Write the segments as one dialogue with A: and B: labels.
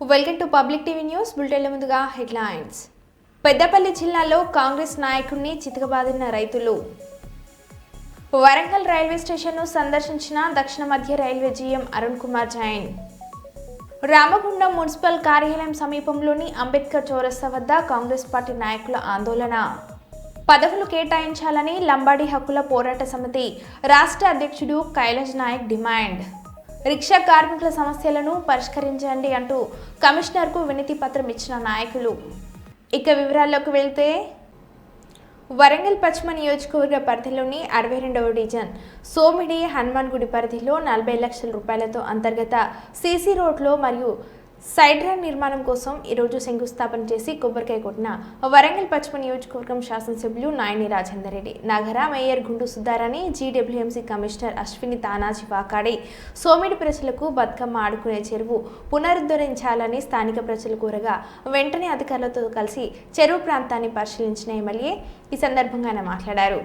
A: Welcome to public TV news బులెటిన్ల ముందుగా headlines. Peddapalli జిల్లాలో కాంగ్రెస్ నాయకుడిని చితకబాదిన రైతులు. వరంగల్ రైల్వే స్టేషన్ను సందర్శించిన దక్షిణ మధ్య railway GM Arun Kumar Jain. Ramagundam municipal కార్యాలయం సమీపంలోని అంబేద్కర్ చౌరస్తా వద్ద కాంగ్రెస్ పార్టీ నాయకుల ఆందోళన. పదవులు కేటాయించాలని లంబాడి హక్కుల పోరాట సమితి రాష్ట్ర అధ్యక్షుడు కైలాష్ నాయక్ డిమాండ్. రిక్షా కార్మికుల సమస్యలను పరిష్కరించండి అంటూ కమిషనర్కు వినతి పత్రం ఇచ్చిన నాయకులు. ఇక వివరాల్లోకి వెళ్తే వరంగల్ పశ్చిమ నియోజకవర్గ పరిధిలోని 62వ డివిజన్ సోమిడి హనుమాన్ గుడి పరిధిలో 40 లక్షల రూపాయలతో అంతర్గత సీసీ రోడ్లో మరియు సైడ్ రైన్ నిర్మాణం కోసం ఈరోజు శంకుస్థాపన చేసి కొబ్బరికాయ కొట్టిన వరంగల్ పశ్చిమ నియోజకవర్గం శాసనసభ్యులు నాయని రాజేందర్ రెడ్డి, నగర మేయర్ గుండు సుధారాణి, జీడబ్ల్యూఎంసీ కమిషనర్ అశ్విని తానాజీ వాకాడే సోమిడి ప్రజలకు బతుకమ్మ ఆడుకునే చెరువు పునరుద్ధరించాలని స్థానిక ప్రజలు కోరగా వెంటనే అధికారులతో కలిసి చెరువు ప్రాంతాన్ని పరిశీలించిన ఎమ్మెల్యే ఈ సందర్భంగా ఆయన మాట్లాడారు.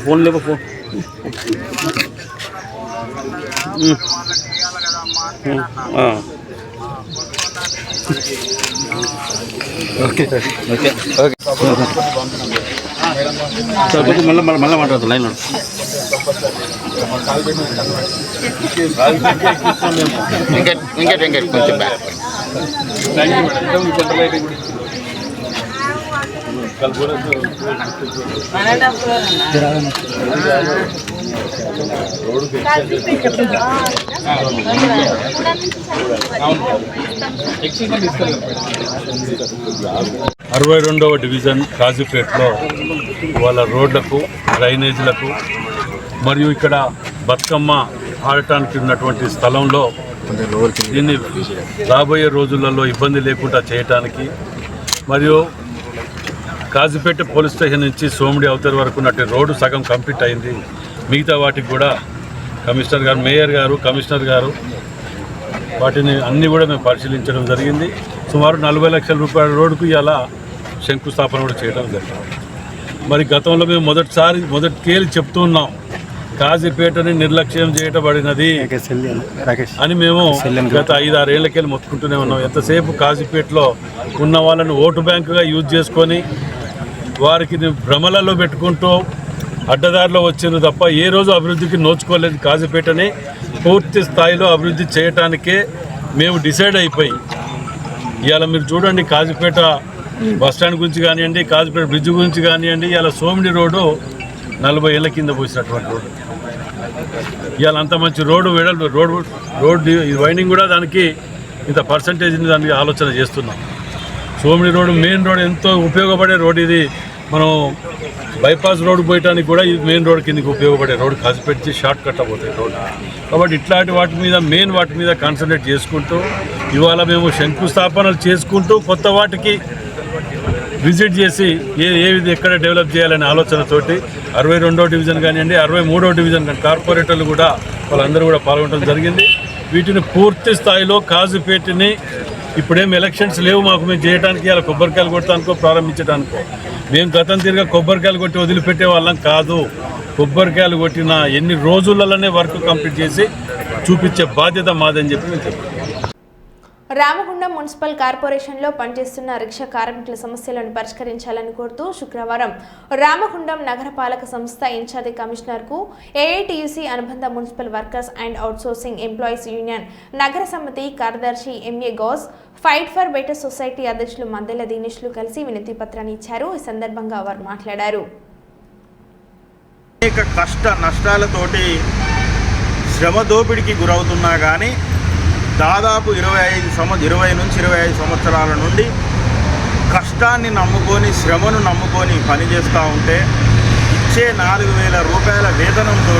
B: ఫోన్ లేవు ఫోన్ ఓకే ఓకే ఓకే మళ్ళీ మళ్ళీ మాట్లాడుతుంది లైన్లో. వెంకట్ కొంచెం బ్యాక్.
C: 62వ డివిజన్ కాజీపేటలో వాళ్ళ రోడ్లకు, డ్రైనేజీలకు మరియు ఇక్కడ బతుకమ్మ ఆడటానికి ఉన్నటువంటి స్థలంలో దీన్ని రాబోయే రోజులలో ఇబ్బంది లేకుండా చేయటానికి మరియు కాజీపేట పోలీస్ స్టేషన్ నుంచి సోమిడి అవతల వరకు ఉన్నటువంటి రోడ్డు సగం కంప్లీట్ అయింది. మిగతా వాటికి కూడా కమిషనర్ గారు, మేయర్ గారు, కమిషనర్ గారు వాటిని అన్నీ కూడా మేము పరిశీలించడం జరిగింది. సుమారు 40 లక్షల రూపాయల రోడ్డుకు ఇలా శంకుస్థాపన కూడా చేయడం జరిగింది. మరి గతంలో మేము మొదటికేలి చెప్తున్నాం, కాజీపేటని నిర్లక్ష్యం చేయబడినది అని మేము గత 5-6 ఏళ్లకెళ్ళి మొత్తుకుంటూనే ఉన్నాం. ఎంతసేపు కాజీపేటలో ఉన్న వాళ్ళని ఓటు బ్యాంకుగా యూజ్ చేసుకొని వారికి భ్రమలలో పెట్టుకుంటూ అడ్డదారిలో వచ్చింది తప్ప ఏ రోజు అభివృద్ధికి నోచుకోలేదు. కాజీపేటని పూర్తి స్థాయిలో అభివృద్ధి చేయటానికే మేము డిసైడ్ అయిపోయి ఇవాళ మీరు చూడండి, కాజీపేట బస్టాండ్ గురించి కానివ్వండి, కాజీపేట బ్రిడ్జ్ గురించి కానివ్వండి, ఇవాళ సోమిడి రోడ్డు 40 ఏళ్ల కింద పోసినటువంటి రోడ్డు. ఇవాళ అంత మంచి రోడ్డు వెడల్పు రోడ్డు వైండింగ్ కూడా దానికి ఇంత పర్సంటేజ్ని దానికి ఆలోచన చేస్తున్నాం. సోమిడి రోడ్డు మెయిన్ రోడ్ ఎంతో ఉపయోగపడే రోడ్ ఇది. మనం బైపాస్ రోడ్డు పోయటానికి కూడా ఇది మెయిన్ రోడ్ కిందకి ఉపయోగపడే రోడ్డు. కాజీపేట షార్ట్ కట్ అయిపోతాయి రోడ్డు. కాబట్టి ఇట్లాంటి వాటి మీద కాన్సన్ట్రేట్ చేసుకుంటూ ఇవాళ మేము శంకుస్థాపనలు చేసుకుంటూ కొత్త వాటికి విజిట్ చేసి ఏది ఎక్కడ డెవలప్ చేయాలనే ఆలోచనతోటి 62వ డివిజన్ కానివ్వండి, 63వ డివిజన్ కానీ కార్పొరేటర్లు కూడా వాళ్ళందరూ కూడా పాల్గొనడం జరిగింది. వీటిని పూర్తి స్థాయిలో కాజీపేటని ఇప్పుడేం ఎలక్షన్స్ లేవు మాకు, మేము చేయడానికి అలా కొబ్బరికాయలు కొట్టడానికో ప్రారంభించడానికో. మేము గతం తిరిగా కొబ్బరికాయలు కొట్టి వదిలిపెట్టే వాళ్ళం కాదు. కొబ్బరికాయలు కొట్టిన ఎన్ని రోజులలోనే వర్క్ కంప్లీట్ చేసి చూపించే బాధ్యత మాదని చెప్పి మేము చెప్పాం.
A: రామగుండం మున్సిపల్ కార్పొరేషన్లో పనిచేస్తున్న రిక్షా కార్మికుల సమస్యలను పరిష్కరించాలని కోరుతూ శుక్రవారం రామగుండం నగరపాలక సంస్థ ఇన్ఛార్జి కమిషనర్కు ఏఐటీయూసీ అనుబంధ municipal workers and outsourcing employees union నగర సమితి కార్యదర్శి MA Gous, fight for better society అధ్యక్షులు మందెల దినేష్లు కలిసి వినతి పత్రాన్ని ఇచ్చారు. ఈ సందర్భంగా వారు మాట్లాడారు.
D: అనేక కష్ట నష్టాలతోటి శ్రమ దోపిడికి గురవుతున్నా కానీ దాదాపు 20 నుంచి 25 సంవత్సరాల నుండి కష్టాన్ని నమ్ముకొని, శ్రమను నమ్ముకొని పనిచేస్తూ ఉంటే ఇచ్చే 4,000 రూపాయల వేతనంతో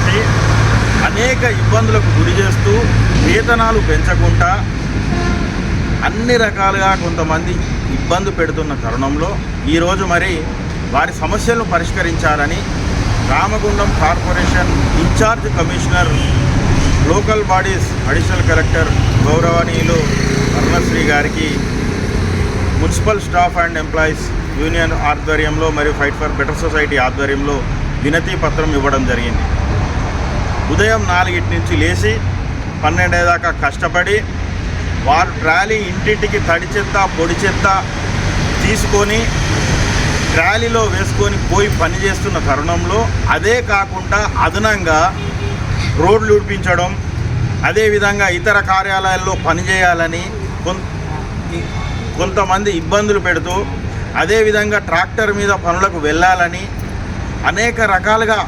D: అనేక ఇబ్బందులకు గురి చేస్తూ వేతనాలు పెంచకుండా అన్ని రకాలుగా కొంతమంది ఇబ్బంది పెడుతున్న తరుణంలో ఈరోజు మరి వారి సమస్యలను పరిష్కరించాలని Ramagundam corporation in charge commissioner local bodies additional collector గౌరవనీయులు అరుణశ్రీ గారికి municipal staff and employees union ఆధ్వర్యంలో మరియు ఫైట్ ఫర్ బెటర్ సొసైటీ ఆధ్వర్యంలో వినతి పత్రం ఇవ్వడం జరిగింది. ఉదయం 4 నుంచి లేచి 12 దాకా కష్టపడి వారు ట్రాలీ ఇంటింటికి తడి చెత్త పొడి చెత్త తీసుకొని ట్రాలీలో వేసుకొని పోయి పనిచేస్తున్న తరుణంలో అదే కాకుండా అదనంగా రోడ్లు ఉడిపించడం, అదేవిధంగా ఇతర కార్యాలయాల్లో పనిచేయాలని కొంతమంది ఇబ్బందులు పెడుతూ, అదేవిధంగా ట్రాక్టర్ మీద పనులకు వెళ్ళాలని అనేక రకాలుగా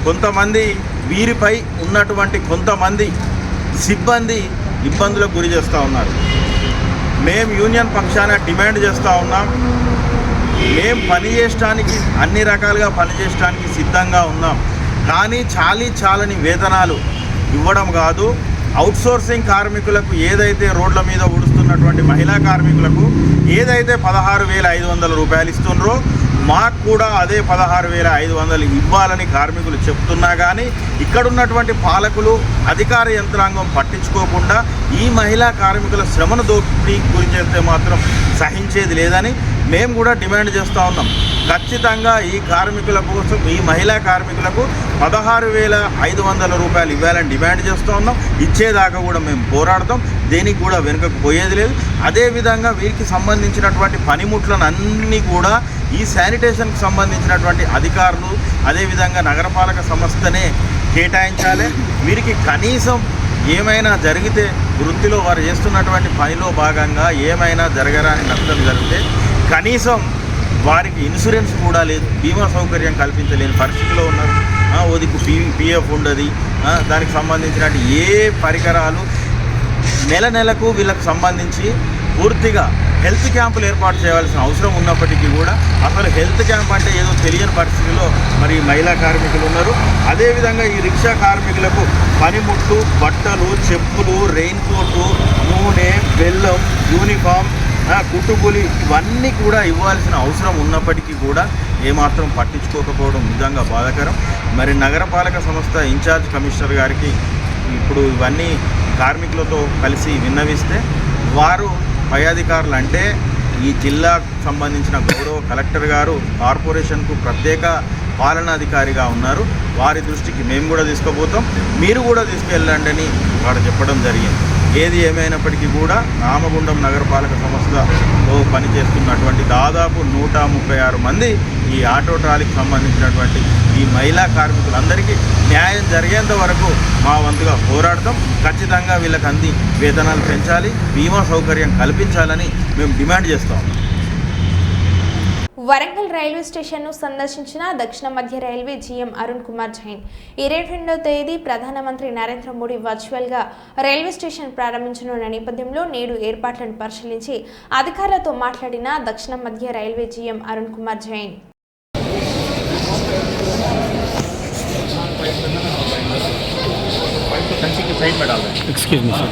D: కొంతమంది వీరిపై ఉన్నటువంటి కొంతమంది సిబ్బంది ఇబ్బందులకు గురి చేస్తూ ఉన్నారు. మేము యూనియన్ పక్షాన డిమాండ్ చేస్తూ ఉన్నాం. మేము పనిచేయడానికి అన్ని రకాలుగా పనిచేయడానికి సిద్ధంగా ఉన్నాం. కానీ చాలని వేతనాలు ఇవ్వడం కాదు, అవుట్సోర్సింగ్ కార్మికులకు ఏదైతే రోడ్ల మీద ఊడుస్తున్నటువంటి మహిళా కార్మికులకు ఏదైతే 16,500 రూపాయలు ఇస్తుండ్రో మాకు కూడా అదే 16,500 ఇవ్వాలని కార్మికులు చెప్తున్నా కానీ ఇక్కడున్నటువంటి పాలకులు అధికార యంత్రాంగం పట్టించుకోకుండా ఈ మహిళా కార్మికుల శ్రమను దోపిడీకి గురి చేస్తే మాత్రం సహించేది లేదని మేము కూడా డిమాండ్ చేస్తూ ఉన్నాం. ఖచ్చితంగా ఈ కార్మికుల కోసం, ఈ మహిళా కార్మికులకు 16,500 రూపాయలు ఇవ్వాలని డిమాండ్ చేస్తూ ఉన్నాం. ఇచ్చేదాకా కూడా మేము పోరాడతాం. దేనికి కూడా వెనుకకు పోయేది లేదు. అదేవిధంగా వీరికి సంబంధించినటువంటి పనిముట్లను అన్నీ కూడా ఈ శానిటేషన్కి సంబంధించినటువంటి అధికారులు, అదేవిధంగా నగరపాలక సంస్థనే కేటాయించాలి. వీరికి కనీసం ఏమైనా జరిగితే, వృత్తిలో వారు చేస్తున్నటువంటి పనిలో భాగంగా ఏమైనా జరగరాని నష్టం జరిగితే కనీసం వారికి ఇన్సూరెన్స్ కూడా లేదు, బీమా సౌకర్యం కల్పించలేని పరిస్థితిలో ఉన్నారు. ఓదికు పిఎఫ్ ఉండదు. దానికి సంబంధించినటువంటి ఏ పరికరాలు నెలకు వీళ్ళకు సంబంధించి పూర్తిగా హెల్త్ క్యాంపులు ఏర్పాటు చేయాల్సిన అవసరం ఉన్నప్పటికీ కూడా అసలు హెల్త్ క్యాంప్ అంటే ఏదో తెలియని పరిస్థితిలో మరి మహిళా కార్మికులు ఉన్నారు. అదేవిధంగా ఈ రిక్షా కార్మికులకు పనిముట్లు, బట్టలు, చెప్పులు, రెయిన్ కోటు, నూనె, బెల్లం, యూనిఫామ్, కుట్టుకూలి ఇవన్నీ కూడా ఇవ్వాల్సిన అవసరం ఉన్నప్పటికీ కూడా ఏమాత్రం పట్టించుకోకపోవడం నిజంగా బాధాకరం. మరి నగరపాలక సంస్థ ఇన్ఛార్జ్ కమిషనర్ గారికి ఇప్పుడు ఇవన్నీ కార్మికులతో కలిసి విన్నవిస్తే వారు పై అధికారులు అంటే ఈ జిల్లాకు సంబంధించిన గౌరవ కలెక్టర్ గారు కార్పొరేషన్కు ప్రత్యేక పాలనాధికారిగా ఉన్నారు. వారి దృష్టికి మేము కూడా తీసుకుపోతాం, మీరు కూడా తీసుకెళ్ళండి అని వాడు చెప్పడం జరిగింది. ఏది ఏమైనప్పటికీ కూడా రామగుండం నగరపాలక సంస్థలో పనిచేస్తున్నటువంటి దాదాపు 136 మంది ఈ ఆటో ట్రాలీకి సంబంధించినటువంటి ఈ మహిళా కార్మికులందరికీ న్యాయం జరిగేంత వరకు మా వంతుగా పోరాడతాం. ఖచ్చితంగా వీళ్ళకి అంది వేతనాలు పెంచాలి, బీమా సౌకర్యం కల్పించాలని మేము డిమాండ్ చేస్తాం.
A: వరంగల్ రైల్వే స్టేషన్ను సందర్శించిన దక్షిణ మధ్య రైల్వే జీఎం అరుణ్ కుమార్ జైన్ 22వ తేదీ ప్రధానమంత్రి నరేంద్ర మోడీ వర్చువల్గా రైల్వే స్టేషన్ ప్రారంభించనున్న నేపథ్యంలో నేడు ఏర్పాట్లను పరిశీలించి అధికారులతో మాట్లాడిన దక్షిణ మధ్య railway GM Arun Kumar Jain.
B: Excuse me, sir.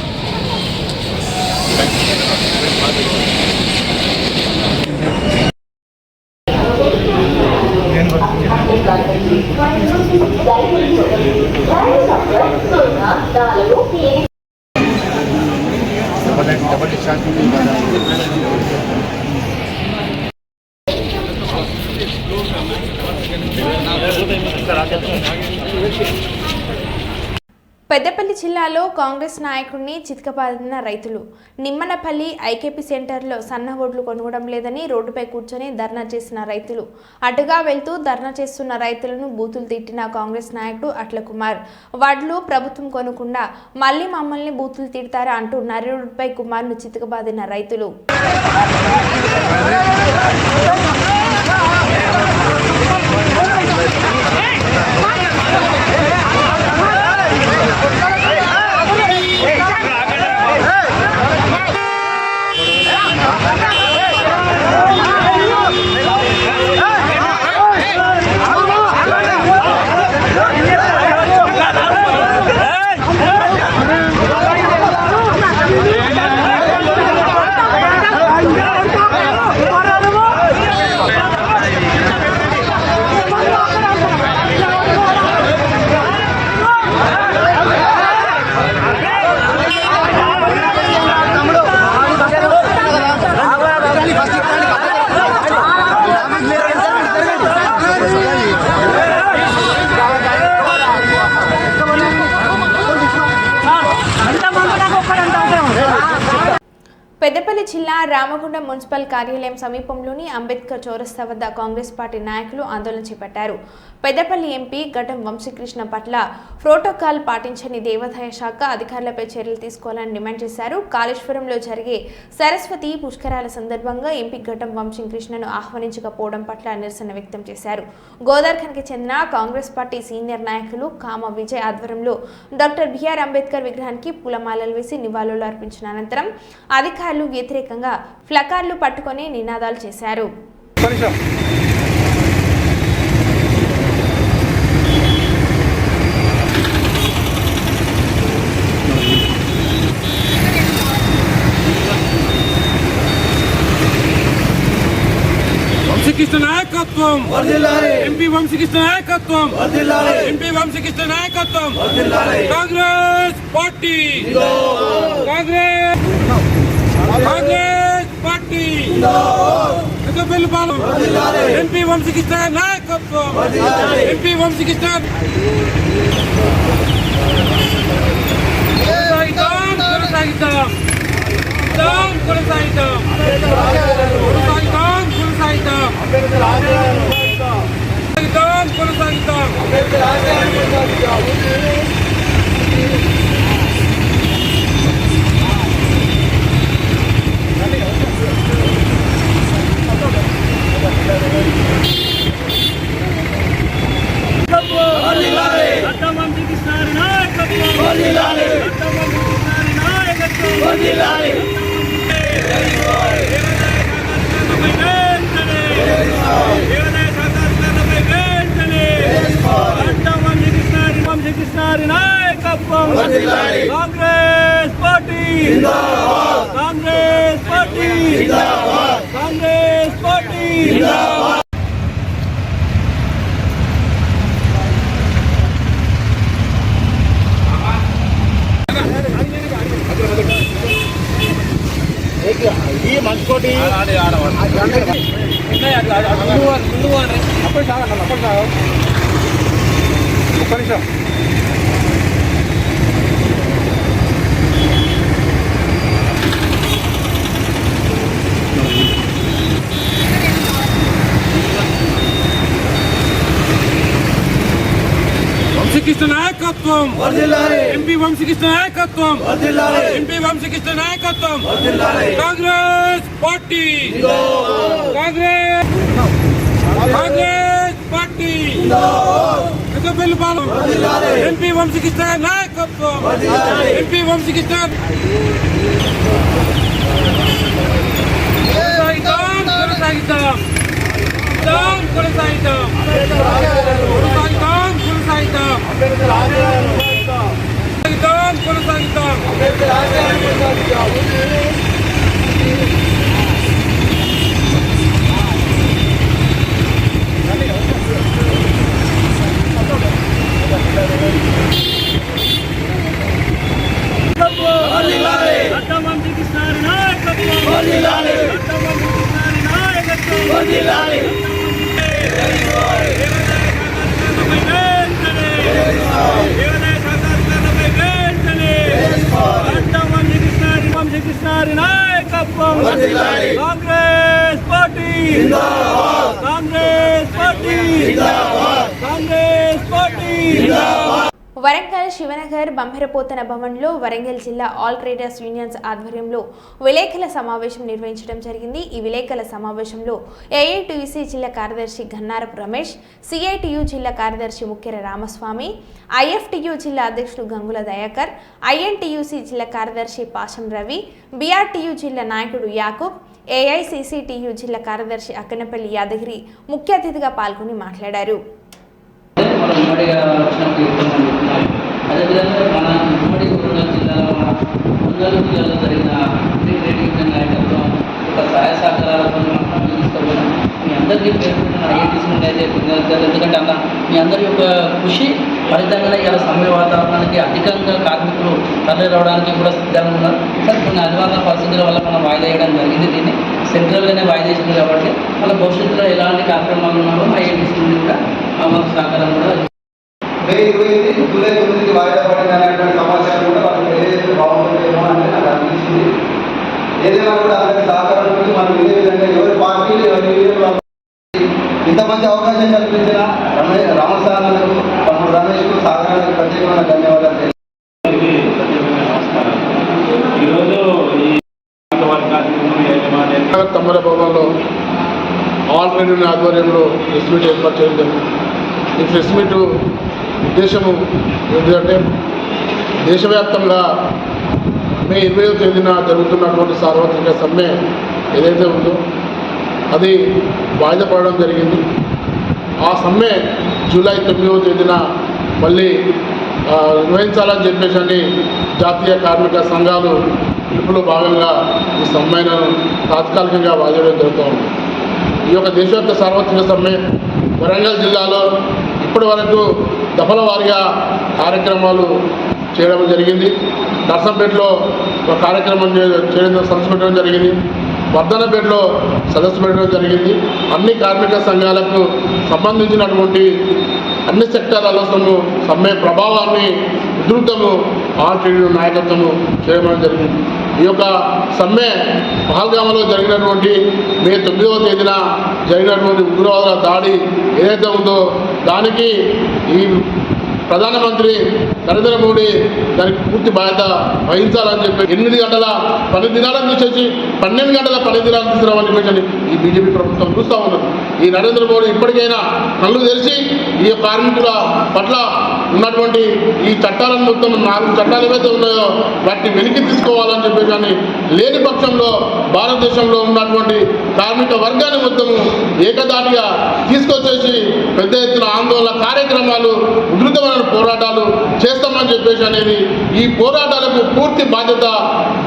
A: Peddapalli జిల్లాలో కాంగ్రెస్ నాయకుడిని చితకబాదిన రైతులు. నిమ్మనపల్లి ఐకేపీ సెంటర్లో సన్న వడ్లు కొనుగోవడం లేదని రోడ్డుపై కూర్చొని ధర్నా చేసిన రైతులు. అడ్డుగా వెళ్తూ ధర్నా చేస్తున్న రైతులను బూతులు తిట్టిన కాంగ్రెస్ నాయకుడు అట్ల కుమార్. వడ్లు ప్రభుత్వం కొనకుండా మళ్ళీ మమ్మల్ని బూతులు తిడతారా అంటూ నరి రోడ్డుపై కుమార్ను చితకబాదిన రైతులు. పెద్దపల్లి జిల్లా రామగుండం మున్సిపల్ కార్యాలయం సమీపంలోని అంబేద్కర్ చౌరస్తా వద్ద కాంగ్రెస్ పార్టీ నాయకులు ఆందోళన చేపట్టారు. పెద్దపల్లి ఎంపీ గడ్డం వంశీకృష్ణ పట్ల ప్రోటోకాల్ పాటించని దేవాదాయ శాఖ అధికారులపై చర్యలు తీసుకోవాలని డిమాండ్ చేశారు. కాళేశ్వరంలో జరిగే సరస్వతి పుష్కరాల సందర్భంగా ఎంపీ గడ్డం వంశీకృష్ణను ఆహ్వానించకపోవడం పట్ల నిరసన వ్యక్తం చేశారు. గోదార్ఖన్కి చెందిన కాంగ్రెస్ పార్టీ సీనియర్ నాయకులు కామ విజయ్ ఆధ్వర్యంలో డాక్టర్ బిఆర్ అంబేద్కర్ విగ్రహానికి పూలమాలలు వేసి నివాళులు అర్పించిన అనంతరం అధికారులు వ్యతిరేకంగా ఫ్లకార్లు పట్టుకొని నినాదాలు చేశారు.
E: వంశీకృష్ణ నాయకత్వం ఎంపీ వంశీకృష్ణ నాయకత్వం ఎంపీ వంశీకృష్ణ నాయకత్వం Congress party Congress party Peddapallipalem MP Vamsikrishna నాయకత్వం ఎంపీ వంశీకృష్ణ కొనసాగిద్దాం కొనసాగిద్దాం Congress party Congress party Congress party
B: ఈ మంచుకోటి ఒక్క నిమిషం
E: వంశీకృష్ణ నాయకత్వం ఎంపీ వంశీకృష్ణ నాయకత్వం ఎంపీ వంశీకృష్ణ నాయకత్వం Congress party Congress party Peddapallipalem MP Vamsikrishna నాయకత్వం ఎంపీ వంశీకృష్ణ కొనసాగిద్దాం కొనసాగిద్దాం Congress party Congress party Congress party.
A: Warangal Shivanagar Bammerapothana భవన్లో వరంగల్ జిల్లా ఆల్ ట్రేడర్స్ యూనియన్స్ ఆధ్వర్యంలో విలేకరుల సమావేశం నిర్వహించడం జరిగింది. ఈ విలేకరుల సమావేశంలో ఏఐటీయూసీ జిల్లా కార్యదర్శి గన్నారపు రమేష్, సిఐటియు జిల్లా కార్యదర్శి ముక్కెర రామస్వామి, ఐఎఫ్టియు జిల్లా అధ్యక్షుడు గంగుల దయాకర్, ఐఎన్టీయూసీ జిల్లా కార్యదర్శి పాషం రవి, బీఆర్టీయు జిల్లా నాయకుడు యాకూబ్, ఏఐసిసిటియు జిల్లా కార్యదర్శి అక్కనపల్లి యాదగిరి ముఖ్య అతిథిగా పాల్గొని మాట్లాడారు.
F: అదేవిధంగా మన ఉమ్మడి వరంగల్ జిల్లాలో వరంగల్ జిల్లాలో జరిగిన ఇంటిగ్రేటివ్ నాయకత్వం ఒక సహాయ సహకారాలతో తీసుకుపోయినాం. మీ అందరికీ పేర్కొన్న ఐఐటీసీ నుండి అయితే ఎందుకంటే అన్న మీ అందరి యొక్క కృషి ఫలితంగానే ఇలా సమ్మె వాతావరణానికి అధికంగా కార్మికులు తరలి రావడానికి కూడా సిద్ధంగా ఉన్నారు. కానీ కొన్ని అనివార్య పరిస్థితుల వల్ల మనం వాయిదా వేయడం జరిగింది. దీన్ని సెంట్రల్గానే వాయిదా వేసింది కాబట్టి మన భవిష్యత్తులో ఎలాంటి కార్యక్రమాలు ఉన్నారో ఐఐటీసీ నుండి కూడా మనకు సహకారం కూడా
G: మే 28 జూలై 9కి వాయిదా పడింది అనేటువంటి సమాచారం కూడా వాళ్ళకి తెలియజేస్తే బాగుంటుందేమో అని నాకు అనిపించింది. ఏదైనా కూడా సహకారం గురించి మనం ఇదే విధంగా ఎవరి పార్టీలు ఎవరి ఇంత మంచి అవకాశం కల్పించిన రామసాగర్కు తమ్ముడు రమేష్కు సాగరానికి ప్రత్యేకమైన ధన్యవాదాలు.
H: తమ్మర భవన్లో ఆల్ ట్రేడ్ ఆధ్వర్యంలో ప్రెస్ మీట్ ఏర్పాటు చేయడం జరిగింది. ఈ ప్రెస్ మీట్ ఉద్దేశము ఏంటంటే దేశవ్యాప్తంగా మే 20వ తేదీన జరుగుతున్నటువంటి సార్వత్రిక సమ్మె ఏదైతే ఉందో అది వాయిదా పడడం జరిగింది. ఆ సమ్మె జూలై 9వ తేదీన మళ్ళీ నిర్వహించాలని చెప్పేసి జాతీయ కార్మిక సంఘాలు పిలుపులో భాగంగా ఈ సమ్మెను తాత్కాలికంగా వాయిదా జరుగుతూ ఉంది. ఈ యొక్క దేశవ్యాప్త సార్వత్రిక సమ్మె వరంగల్ జిల్లాలో ఇప్పటి వరకు దఫల వారీగా కార్యక్రమాలు చేయడం జరిగింది. నర్సంపేటలో ఒక కార్యక్రమం సదస్సు పెట్టడం జరిగింది. వర్ధనపేటలో సదస్సు పెట్టడం జరిగింది. అన్ని కార్మిక సంఘాలకు సంబంధించినటువంటి అన్ని సెక్టార్లలో సమ్మె ప్రభావాన్ని ఉధృతము ఆల్ ట్రేడ్ నాయకత్వము చేయడం జరిగింది. ఈ యొక్క సమ్మె పహల్గామలో జరిగినటువంటి మే 9వ తేదీన జరిగినటువంటి ఉగ్రవాదుల దాడి ఏదైతే ఉందో దానికి ఈ ప్రధానమంత్రి నరేంద్ర మోడీ దానికి పూర్తి బాధ్యత వహించాలని చెప్పి 8 గంటల పని దినాలను తీసేసి 12 గంటల పని దినాలను తీసుకురావాలని చెప్పి ఈ బీజేపీ ప్రభుత్వం చూస్తూ ఉన్నది. ఈ నరేంద్ర మోడీ ఇప్పటికైనా కళ్ళు తెరిచి ఈ కార్మికుల పట్ల ఉన్నటువంటి ఈ చట్టాలను మొత్తం 4 చట్టాలు ఏవైతే ఉన్నాయో వాటిని వెనక్కి తీసుకోవాలని చెప్పి కానీ లేని పక్షంలో భారతదేశంలో ఉన్నటువంటి కార్మిక వర్గాన్ని మొత్తము ఏకదాటిగా తీసుకొచ్చేసి పెద్ద ఎత్తున ఆందోళన కార్యక్రమాలు ఉధృతమైన పోరాటాలు చేస్తామని చెప్పేసి అనేది ఈ పోరాటాలకు పూర్తి బాధ్యత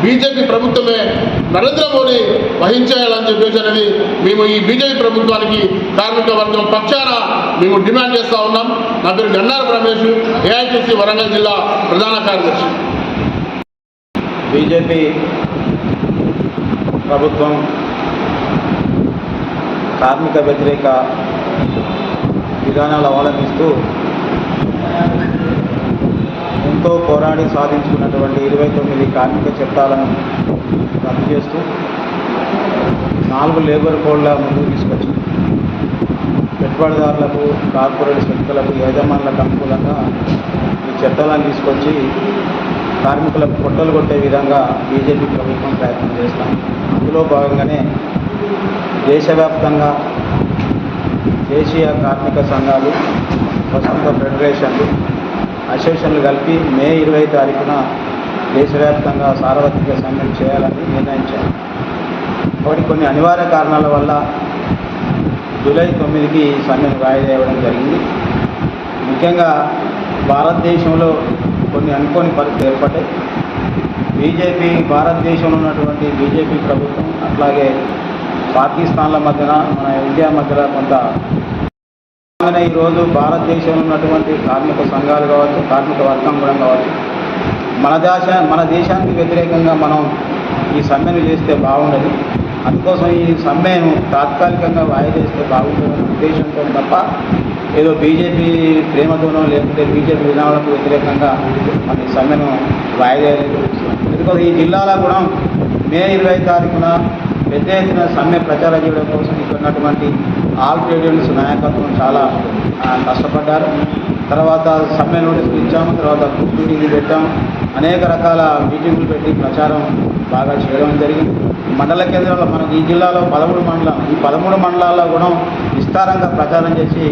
H: బీజేపీ ప్రభుత్వమే నరేంద్ర మోడీ వహించేయాలని చెప్పేసి అనేది మేము ఈ బీజేపీ ప్రభుత్వానికి కార్మిక వర్గం పక్షాన మేము డిమాండ్ చేస్తూ ఉన్నాం. నా పేరు గన్నారపు రమేష్, ఏఐటీసీ వరంగల్ జిల్లా ప్రధాన కార్యదర్శి.
I: బీజేపీ ప్రభుత్వం కార్మిక వ్యతిరేక విధానాలు అవలంబిస్తూ ఎంతో పోరాడి సాధించుకున్నటువంటి 29 కార్మిక చట్టాలను రద్దు చేస్తూ 4 లేబర్ కోడ్ల ముందుకు తీసుకొచ్చింది. పెట్టుబడిదారులకు, కార్పొరేట్ శక్తులకు, యజమానులకు అనుకూలంగా ఈ చట్టాలను తీసుకొచ్చి కార్మికులకు పొట్టలు కొట్టే విధంగా బీజేపీ ప్రభుత్వం ప్రయత్నం చేస్తాం. అందులో భాగంగానే దేశవ్యాప్తంగా దేశీయ కార్మిక సంఘాలు, ప్రస్తుత ఫెడరేషన్లు, అసోసియేషన్లు కలిపి మే 20వ తారీఖున దేశవ్యాప్తంగా సార్వత్రిక సమ్మె చేయాలని నిర్ణయించారు. కాబట్టి కొన్ని అనివార్య కారణాల వల్ల జూలై 9కి సమ్మెను వాయిదా ఇవ్వడం జరిగింది. ముఖ్యంగా భారతదేశంలో కొన్ని అనుకోని పరిస్థితులు ఏర్పడ్డాయి. భారతదేశంలో ఉన్నటువంటి బీజేపీ ప్రభుత్వం అట్లాగే పాకిస్తాన్ల మధ్యన మన ఇండియా మధ్యన కొంత ఈరోజు భారతదేశంలో ఉన్నటువంటి కార్మిక సంఘాలు కావచ్చు, కార్మిక వర్గం కూడా కావచ్చు, మన దేశానికి వ్యతిరేకంగా మనం ఈ సమ్మెను చేస్తే బాగుండదు. అందుకోసం ఈ సమ్మెను తాత్కాలికంగా వాయిదా చేస్తే బాగుంటుందనే ఉద్దేశంతో తప్ప ఏదో బీజేపీ ప్రేమతోనో లేకుంటే బీజేపీ విధానాలకు వ్యతిరేకంగా మన ఈ సమ్మెను వాయిదా లేదు. ఎందుకంటే ఈ జిల్లాలో కూడా మే 20వ తారీఖున పెద్ద ఎత్తున సమ్మె ప్రచారం చేయడం కోసం ఇక్కడ ఉన్నటువంటి ఆల్ ట్రేడ్ యూనియన్స్ నాయకత్వం చాలా కష్టపడ్డారు. తర్వాత సమ్మె నోటీసులు ఇచ్చాము, తర్వాత గ్రూప్ మీటింగ్లు పెట్టాము, అనేక రకాల మీటింగులు పెట్టి ప్రచారం బాగా చేయడం జరిగింది. మండల కేంద్రాల్లో మనకి ఈ జిల్లాలో 13 మండలం, ఈ 13 మండలాల్లో కూడా విస్తారంగా ప్రచారం చేసి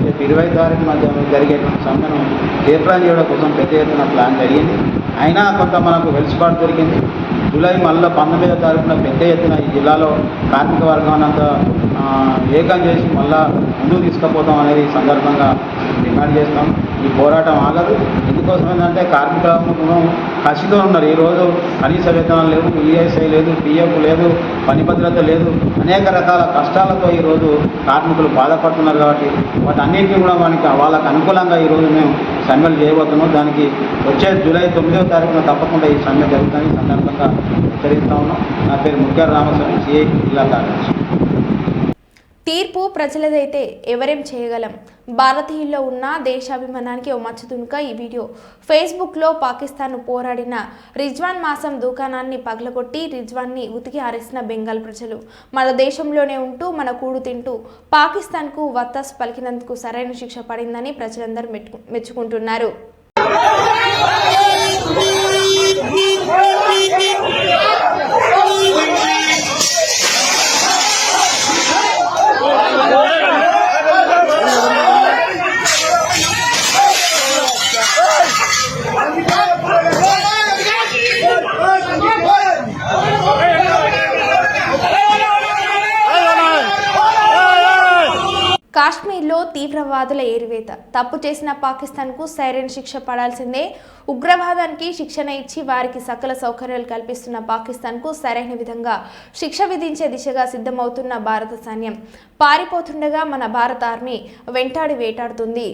I: 20వ తారీఖు మధ్య జరిగేటువంటి సమ్మెను జయప్రదం చేయడం కోసం పెద్ద ఎత్తున ప్లాన్ జరిగింది. అయినా కొంత మనకు వెలుసుబాటు దొరికింది. జూలై మళ్ళీ 19వ తారీఖున పెద్ద ఎత్తున ఈ జిల్లాలో కార్మిక వర్గాన్ని అంతా ఏకం చేసి మళ్ళా ముందుకు తీసుకుపోతాం అనేది ఈ సందర్భంగా డిమాండ్ చేస్తాం. ఈ పోరాటం ఆగదు. ఎందుకోసం ఏంటంటే కార్మికులను కసితో ఉన్నారు. ఈరోజు కనీస వేతనాలు లేవు, ఈఎస్ఐ లేదు, పిఎఫ్ లేదు, పని భద్రత లేదు, అనేక రకాల కష్టాలతో ఈరోజు కార్మికులు బాధపడుతున్నారు. కాబట్టి వాటన్నింటినీ కూడా వాళ్ళకు అనుకూలంగా ఈరోజు మేము సమ్మెలు చేయబోతున్నాం. దానికి వచ్చే జూలై 9వ తారీఖున తప్పకుండా ఈ సమ్మె జరుగుతుంది. ఈ సందర్భంగా హెచ్చరిస్తూ ఉన్నాం. నా పేరు ముఖ్య రామస్వామి, సిఐ జిల్లా కార్యదర్శి.
A: తీర్పు ప్రజలదైతే ఎవరేం చేయగలం. భారతీయుల్లో ఉన్న దేశాభిమానానికి ఓ మచ్చతునుక ఈ వీడియో. ఫేస్బుక్లో పాకిస్తాన్ పోరాడిన రిజ్వాన్ మాసం దుకాణాన్ని పగలగొట్టి రిజ్వాన్ని ఉతికి ఆరేసిన బెంగాల్ ప్రజలు మన దేశంలోనే ఉంటూ మన కూడు తింటూ పాకిస్తాన్కు వత్తాసు పలికినందుకు సరైన శిక్ష పడిందని ప్రజలందరూ మెచ్చుకుంటున్నారు. కాశ్మీర్లో తీవ్రవాదుల ఏరివేత. తప్పు చేసిన పాకిస్తాన్కు సరైన శిక్ష పడాల్సిందే. ఉగ్రవాదానికి శిక్షణ ఇచ్చి వారికి సకల సౌకర్యాలు కల్పిస్తున్న పాకిస్తాన్కు సరైన విధంగా శిక్ష విధించే దిశగా సిద్ధమవుతున్న భారత సైన్యం పారిపోతుండగా మన భారత ఆర్మీ వెంటాడి వేటాడుతుంది.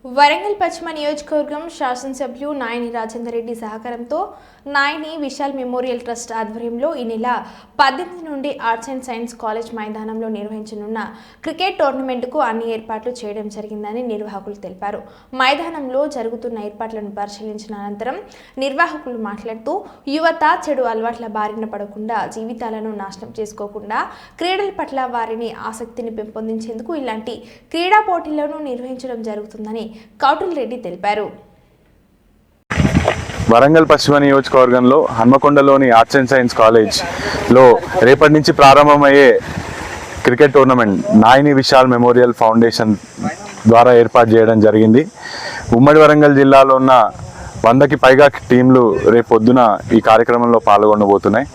A: వరంగల్ పశ్చిమ నియోజకవర్గం శాసనసభ్యులు నాయని రాజేందర్ రెడ్డి సహకారంతో నాయని విశాల్ మెమోరియల్ ట్రస్ట్ ఆధ్వర్యంలో ఈ నెల 18 నుండి ఆర్ట్స్ అండ్ సైన్స్ కాలేజ్ మైదానంలో నిర్వహించనున్న క్రికెట్ టోర్నమెంట్కు అన్ని ఏర్పాట్లు చేయడం జరిగిందని నిర్వాహకులు తెలిపారు. మైదానంలో జరుగుతున్న ఏర్పాట్లను పరిశీలించిన అనంతరం నిర్వాహకులు మాట్లాడుతూ యువత చెడు అలవాట్ల బారిన పడకుండా జీవితాలను నాశనం చేసుకోకుండా క్రీడల పట్ల వారిని ఆసక్తిని పెంపొందించేందుకు ఇలాంటి క్రీడా పోటీలను నిర్వహించడం జరుగుతుందని కౌటిల్ రెడ్డి తెలిపారు.
J: వరంగల్ పశ్చిమ నియోజకవర్గంలో హన్మకొండలోని ఆర్ట్స్ అండ్ సైన్స్ కాలేజ్లో రేపటి నుంచి ప్రారంభమయ్యే cricket tournament Nayani Vishal memorial foundation ద్వారా ఏర్పాటు చేయడం జరిగింది. ఉమ్మడి వరంగల్ జిల్లాలో ఉన్న 100కి పైగా టీంలు రేపు పొద్దున ఈ కార్యక్రమంలో పాల్గొనబోతున్నాయి.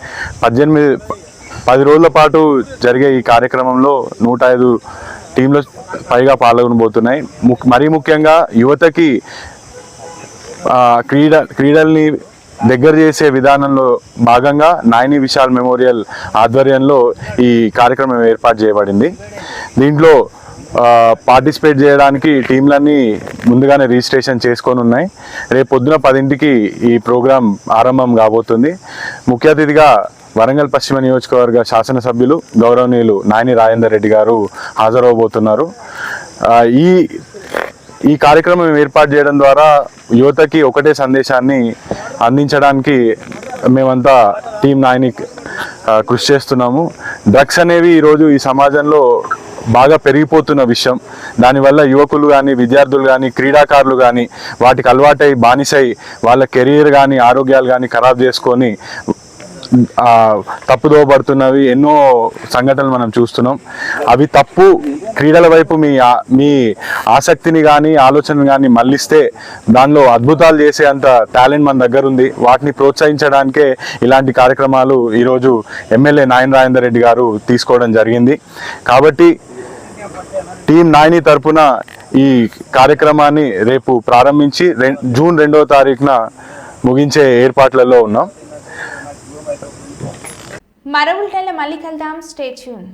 J: 10 రోజుల పాటు జరిగే ఈ కార్యక్రమంలో 105 టీంలు పైగా పాల్గొనబోతున్నాయి. మరీ ముఖ్యంగా యువతకి క్రీడల్ని దగ్గర చేసే విధానంలో భాగంగా నాయని విశాల్ మెమోరియల్ ఆధ్వర్యంలో ఈ కార్యక్రమం ఏర్పాటు చేయబడింది. దీంట్లో పార్టిసిపేట్ చేయడానికి టీంలన్నీ ముందుగానే రిజిస్ట్రేషన్ చేసుకొని ఉన్నాయి. రేపు పొద్దున 10ంటికి ఈ ప్రోగ్రాం ఆరంభం కాబోతుంది. ముఖ్య అతిథిగా వరంగల్ పశ్చిమ నియోజకవర్గ శాసనసభ్యులు గౌరవనీయులు నాయని రాజేందర్ రెడ్డి గారు హాజరవబోతున్నారు. ఈ కార్యక్రమం ఏర్పాటు చేయడం ద్వారా యువతకి ఒకటే సందేశాన్ని అందించడానికి మేమంతా టీం నాయని కృషి చేస్తున్నాము. డ్రగ్స్ అనేవి ఈరోజు ఈ సమాజంలో బాగా పెరిగిపోతున్న విషయం. దానివల్ల యువకులు కానీ విద్యార్థులు కానీ క్రీడాకారులు కానీ వాటికి అలవాటై బానిసై వాళ్ళ కెరీర్ కానీ ఆరోగ్యాలు కానీ ఖరాబ్ చేసుకొని తప్పుదోబడుతున్నవి ఎన్నో సంఘటనలు మనం చూస్తున్నాం. అవి తప్పు. క్రీడల వైపు మీ ఆసక్తిని కానీ ఆలోచనలు కానీ మళ్ళిస్తే దానిలో అద్భుతాలు చేసే అంత టాలెంట్ మన దగ్గర ఉంది. వాటిని ప్రోత్సహించడానికే ఇలాంటి కార్యక్రమాలు ఈరోజు ఎమ్మెల్యే నాయని రాజేందర్ రెడ్డి గారు తీసుకోవడం జరిగింది. కాబట్టి టీం నాయని తరపున ఈ కార్యక్రమాన్ని రేపు ప్రారంభించి జూన్ 2వ తారీఖున ముగించే ఏర్పాట్లలో ఉన్నాం.
A: మరో బులెటిన్లో మళ్ళీ కలుద్దాం. Stay tune.